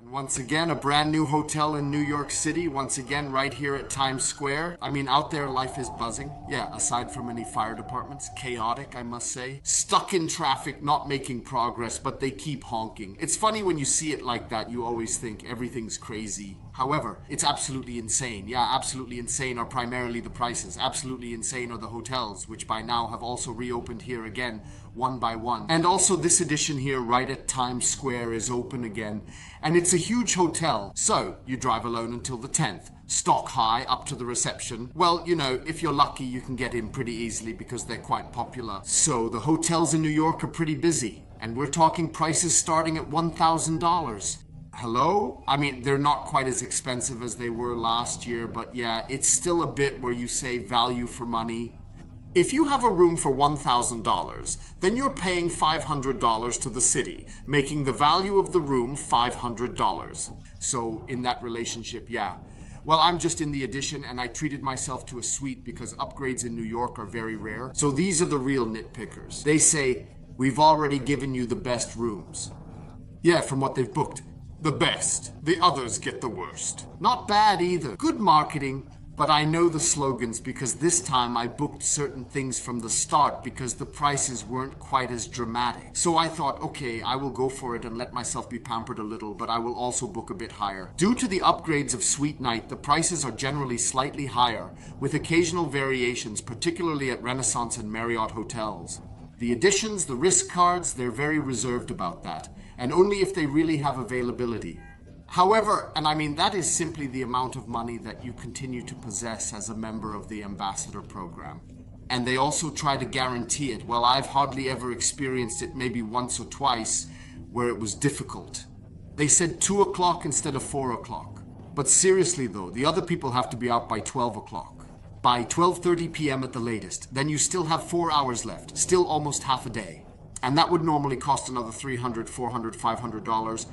And once again, a brand new hotel in New York City, once again right here at Times Square. I mean, out there life is buzzing. Yeah, aside from any fire departments, chaotic, I must say. Stuck in traffic, not making progress, but they keep honking. It's funny when you see it like that, you always think everything's crazy. However, it's absolutely insane. Yeah, absolutely insane are primarily the prices. Absolutely insane are the hotels, which by now have also reopened here again, one by one. And also this edition here right at Times Square is open again. And it's a huge hotel, so you drive alone until the 10th. Stock high up to the reception. Well, you know, if you're lucky, you can get in pretty easily because they're quite popular. So the hotels in New York are pretty busy. And we're talking prices starting at $1,000. Hello? I mean, they're not quite as expensive as they were last year, but yeah, it's still a bit where you say value for money. If you have a room for $1,000, then you're paying $500 to the city, making the value of the room $500. So in that relationship, yeah. Well, I'm just in the addition and I treated myself to a suite because upgrades in New York are very rare. So these are the real nitpickers. They say, we've already given you the best rooms. Yeah, from what they've booked. The best. The others get the worst. Not bad either. Good marketing. But I know the slogans because this time I booked certain things from the start because the prices weren't quite as dramatic. So I thought, okay, I will go for it and let myself be pampered a little, but I will also book a bit higher. Due to the upgrades of Suite Night, the prices are generally slightly higher, with occasional variations, particularly at Renaissance and Marriott hotels. The additions, the risk cards, they're very reserved about that, and only if they really have availability. However, and I mean that is simply the amount of money that you continue to possess as a member of the Ambassador program. And they also try to guarantee it. Well, I've hardly ever experienced it, maybe once or twice, where it was difficult. They said 2 o'clock instead of 4 o'clock. But seriously though, the other people have to be out by 12 o'clock. By 12:30 p.m. at the latest. Then you still have 4 hours left, still almost half a day. And that would normally cost another $300, $400, $500.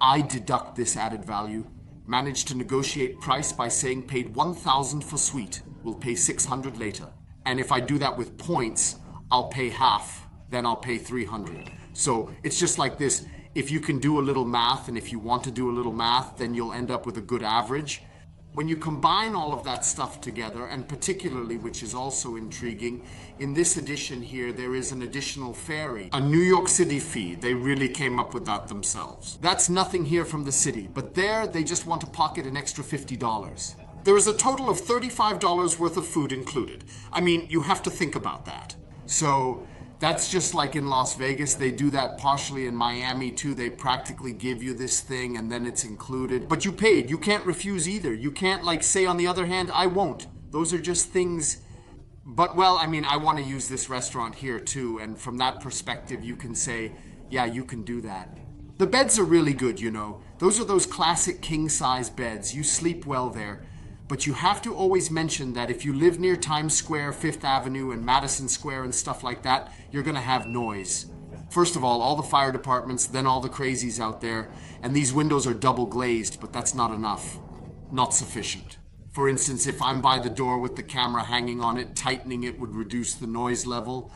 I deduct this added value, managed to negotiate price by saying paid $1,000 for suite, will pay $600 later. And if I do that with points, I'll pay half, then I'll pay $300. So it's just like this. If you can do a little math, and if you want to do a little math, then you'll end up with a good average. When you combine all of that stuff together, and particularly, which is also intriguing, in this edition here, there is an additional ferry, a New York City fee. They really came up with that themselves. That's nothing here from the city, but there, they just want to pocket an extra $50. There is a total of $35 worth of food included. I mean, you have to think about that. So that's just like in Las Vegas. They do that partially in Miami too. They practically give you this thing and then it's included. But you paid. You can't refuse either. You can't like say on the other hand, I won't. Those are just things. But well, I mean, I want to use this restaurant here too. And from that perspective, you can say, yeah, you can do that. The beds are really good, you know. Those are those classic king-size beds. You sleep well there. But you have to always mention that if you live near Times Square, Fifth Avenue, and Madison Square and stuff like that, you're going to have noise. First of all the fire departments, then all the crazies out there, and these windows are double glazed, but that's not enough. Not sufficient. For instance, if I'm by the door with the camera hanging on it, tightening it would reduce the noise level.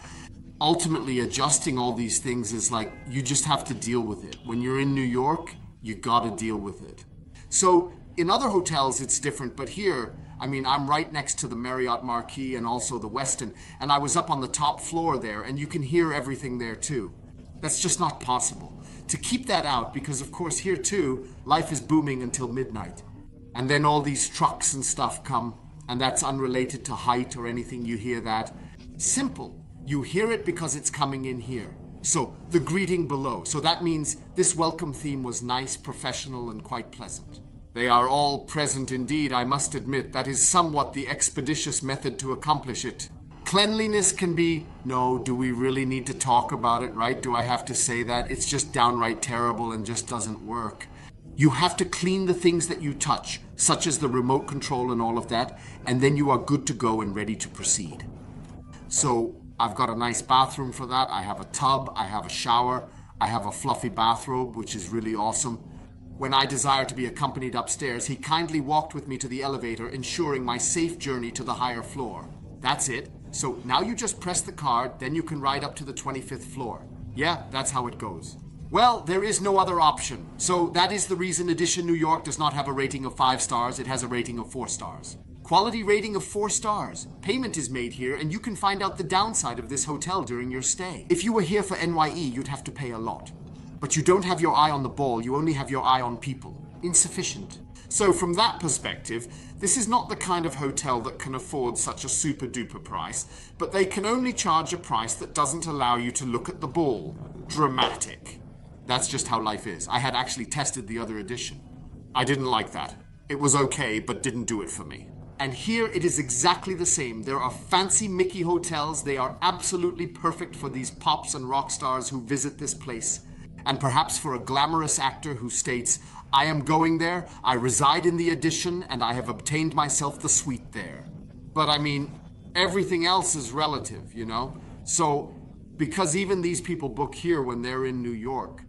Ultimately, adjusting all these things is like, you just have to deal with it. When you're in New York, you gotta deal with it. So, in other hotels, it's different, but here, I mean, I'm right next to the Marriott Marquis and also the Westin, and I was up on the top floor there, and you can hear everything there too. That's just not possible. To keep that out, because of course here too, life is booming until midnight. And then all these trucks and stuff come, and that's unrelated to height or anything, you hear that. Simple. You hear it because it's coming in here. So, the greeting below. So that means this welcome theme was nice, professional, and quite pleasant. They are all present indeed, I must admit. That is somewhat the expeditious method to accomplish it. Cleanliness can be, no, do we really need to talk about it, right? Do I have to say that? It's just downright terrible and just doesn't work. You have to clean the things that you touch, such as the remote control and all of that, and then you are good to go and ready to proceed. So, I've got a nice bathroom for that. I have a tub, I have a shower, I have a fluffy bathrobe, which is really awesome. When I desired to be accompanied upstairs, he kindly walked with me to the elevator, ensuring my safe journey to the higher floor. That's it. So now you just press the card, then you can ride up to the 25th floor. Yeah, that's how it goes. Well, there is no other option. So that is the reason Edition New York does not have a rating of 5 stars, it has a rating of 4 stars. Quality rating of 4 stars. Payment is made here, and you can find out the downside of this hotel during your stay. If you were here for NYE, you'd have to pay a lot. But you don't have your eye on the ball, you only have your eye on people. Insufficient. So from that perspective, this is not the kind of hotel that can afford such a super duper price, but they can only charge a price that doesn't allow you to look at the ball. Dramatic. That's just how life is. I had actually tested the other edition. I didn't like that. It was okay, but didn't do it for me. And here it is exactly the same. There are fancy Mickey hotels. They are absolutely perfect for these pops and rock stars who visit this place. And perhaps for a glamorous actor who states, I am going there, I reside in the Edition, and I have obtained myself the suite there. But I mean, everything else is relative, you know? So, because even these people book here when they're in New York,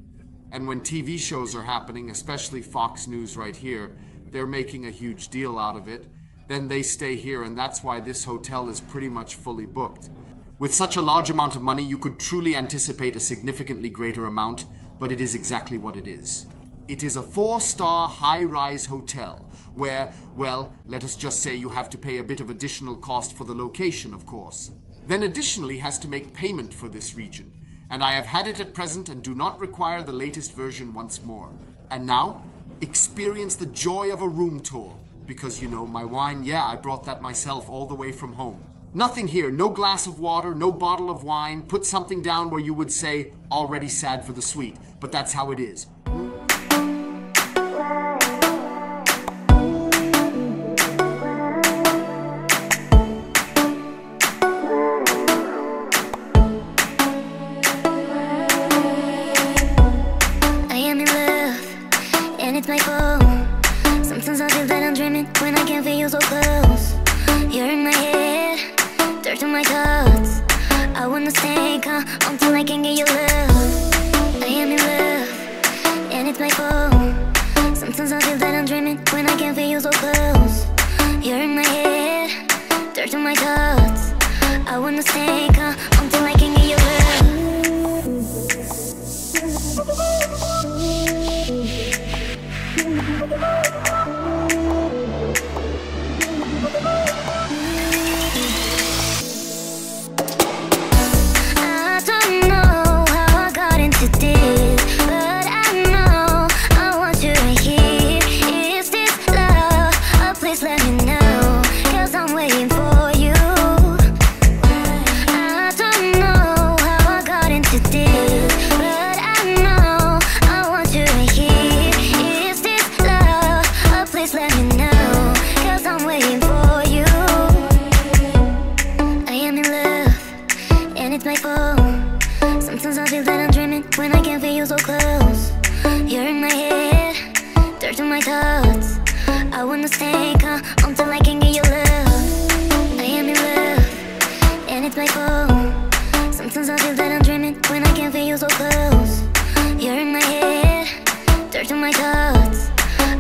and when TV shows are happening, especially Fox News right here, they're making a huge deal out of it. Then they stay here, and that's why this hotel is pretty much fully booked. With such a large amount of money, you could truly anticipate a significantly greater amount, but it is exactly what it is. It is a 4-star high-rise hotel where, well, let us just say you have to pay a bit of additional cost for the location, of course. Then additionally has to make payment for this region, and I have had it at present and do not require the latest version once more. And now, experience the joy of a room tour. Because, you know, my wine, yeah, I brought that myself all the way from home. Nothing here, no glass of water, no bottle of wine. Put something down where you would say, already sad for the sweet. But that's how it is. I am in love, and it's my fault. Sometimes I feel that I'm dreaming when I can feel you so close. You're in my head, dirt on my thoughts. I wanna stay calm until I can get your love. I am in love, and it's my fault. Sometimes I feel that I'm dreaming when I can feel you so close. You're in my head, dirt on my thoughts. I wanna stay calm until I can get your love. I don't know how I got into this, but I know I want you right here. Is this love? Oh, please let me know, 'cause I'm waiting for you. I don't know how I got into this, but I know I want you right here. Is this love? Oh, please let me know, 'cause I'm waiting for you. I am in love, and it's my fault. Sometimes I feel that I'm dreaming when I can feel you so close. You're in my head, dirt on my thoughts. I wanna stay calm until I can get your love. I am in love, and it's my fault. Sometimes I feel that I'm dreaming when I can feel you so close. You're in my head, dirt on my thoughts.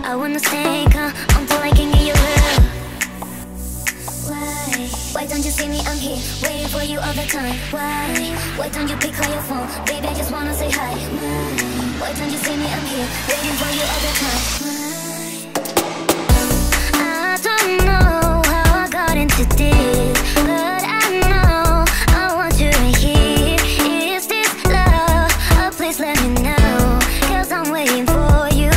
I wanna stay calm until I can get your love. Why don't you see me? I'm here, waiting for you all the time. Why don't you pick up your phone? Baby, I just wanna say hi. Why don't you see me? I'm here, waiting for you all the time. I don't know how I got into this, but I know I want you right here. Is this love? Oh, please let me know, 'cause I'm waiting for you.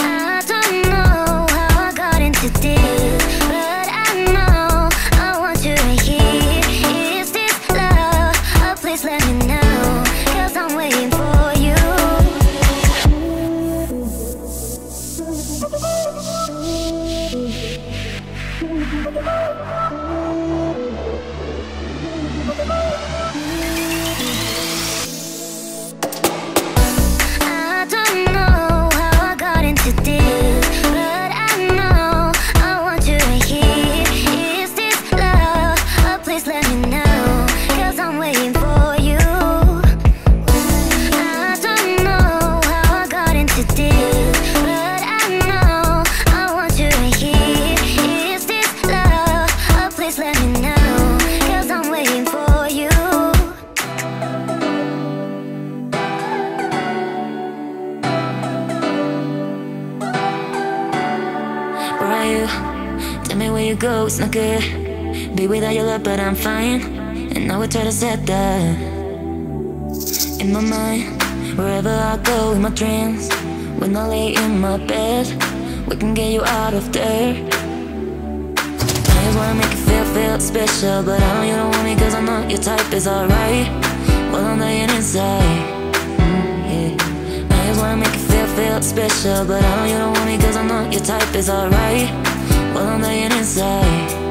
I don't know how I got into this, but I know I want you right here. Is this love? Oh, please let me know, 'cause I'm waiting for you. you. Tell me where you go, it's not good. Be without your love, but I'm fine. And I would try to set that in my mind. Wherever I go in my dreams, when I lay in my bed, we can get you out of there. I just wanna make you feel special, but I know you don't want me, cause I know your type is alright. Well, I'm dying inside. Yeah. I just wanna make you feel special, but I know you don't want me, cause I know your type is alright. Well, I'm dying inside.